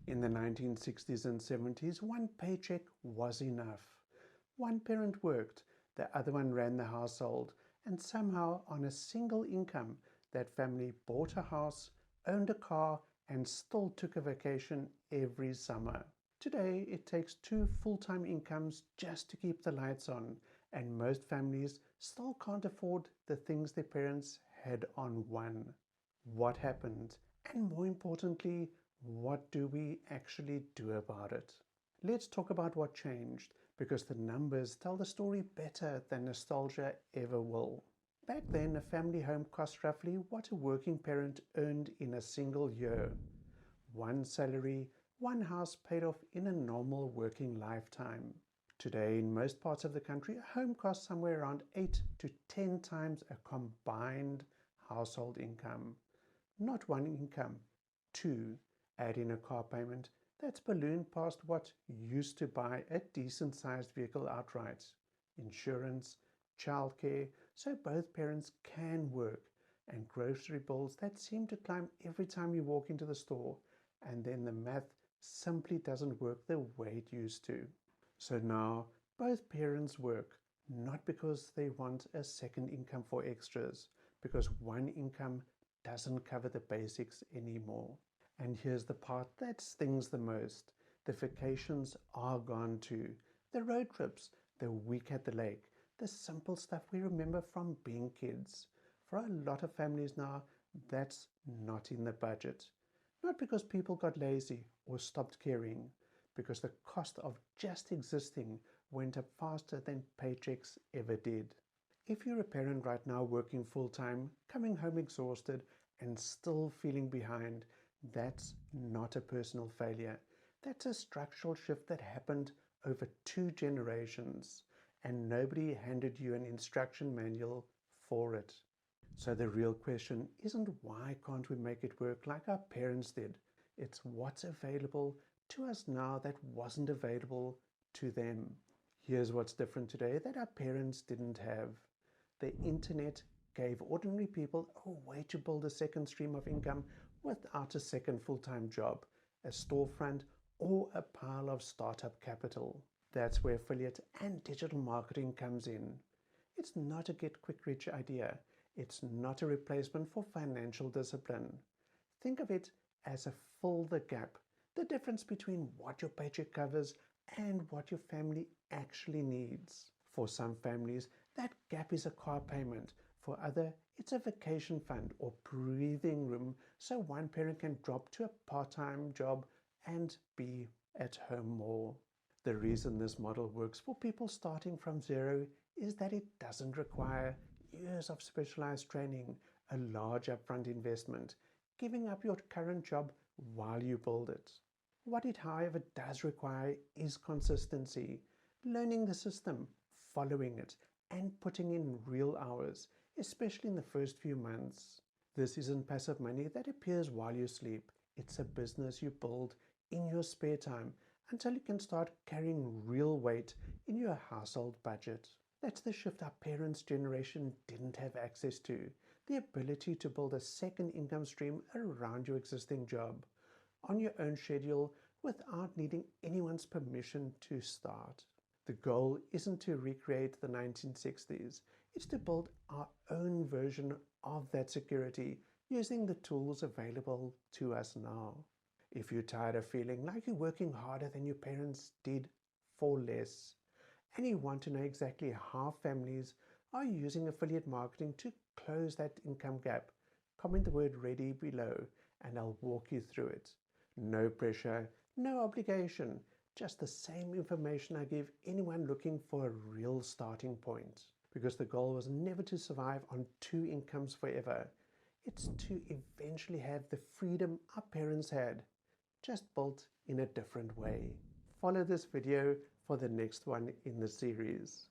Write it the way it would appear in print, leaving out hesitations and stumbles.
In the 1960s and 70s, one paycheck was enough. One parent worked, the other one ran the household, and somehow on a single income, that family bought a house, owned a car, and still took a vacation every summer. Today, it takes two full-time incomes just to keep the lights on, and most families still can't afford the things their parents had on one. What happened? And more importantly, what do we actually do about it? Let's talk about what changed, because the numbers tell the story better than nostalgia ever will. Back then, a family home cost roughly what a working parent earned in a single year. One salary, one house paid off in a normal working lifetime. Today, in most parts of the country, a home costs somewhere around 8 to 10 times a combined household income. Not one income, two. Add in a car payment, that's ballooned past what used to buy a decent-sized vehicle outright. Insurance, childcare, so both parents can work, and grocery bills that seem to climb every time you walk into the store, and then the math simply doesn't work the way it used to. So now, both parents work, not because they want a second income for extras, because one income doesn't cover the basics anymore. And here's the part that stings the most. The vacations are gone too. The road trips, the week at the lake, the simple stuff we remember from being kids. For a lot of families now, that's not in the budget. Not because people got lazy or stopped caring, because the cost of just existing went up faster than paychecks ever did. If you're a parent right now working full-time, coming home exhausted, and still feeling behind, that's not a personal failure. That's a structural shift that happened over 2 generations, and nobody handed you an instruction manual for it. So the real question isn't why can't we make it work like our parents did? It's what's available to us now that wasn't available to them. Here's what's different today that our parents didn't have. The internet gave ordinary people a way to build a second stream of income without a second full-time job, a storefront, or a pile of startup capital. That's where affiliate and digital marketing comes in. It's not a get-quick-rich idea. It's not a replacement for financial discipline. Think of it as a fill the gap, the difference between what your paycheck covers and what your family actually needs. For some families, that gap is a car payment. For others, it's a vacation fund or breathing room so one parent can drop to a part-time job and be at home more. The reason this model works for people starting from zero is that it doesn't require years of specialized training, a large upfront investment, giving up your current job while you build it. What it, however, does require is consistency, learning the system, following it, and putting in real hours, especially in the first few months. This isn't passive money that appears while you sleep. It's a business you build in your spare time until you can start carrying real weight in your household budget. That's the shift our parents' generation didn't have access to, the ability to build a second income stream around your existing job, on your own schedule, without needing anyone's permission to start. The goal isn't to recreate the 1960s, it's to build our own version of that security using the tools available to us now. If you're tired of feeling like you're working harder than your parents did for less, and you want to know exactly how families are using affiliate marketing to close that income gap, comment the word ready below and I'll walk you through it. No pressure, no obligation, just the same information I give anyone looking for a real starting point. Because the goal was never to survive on 2 incomes forever. It's to eventually have the freedom our parents had, just built in a different way. Follow this video for the next one in the series.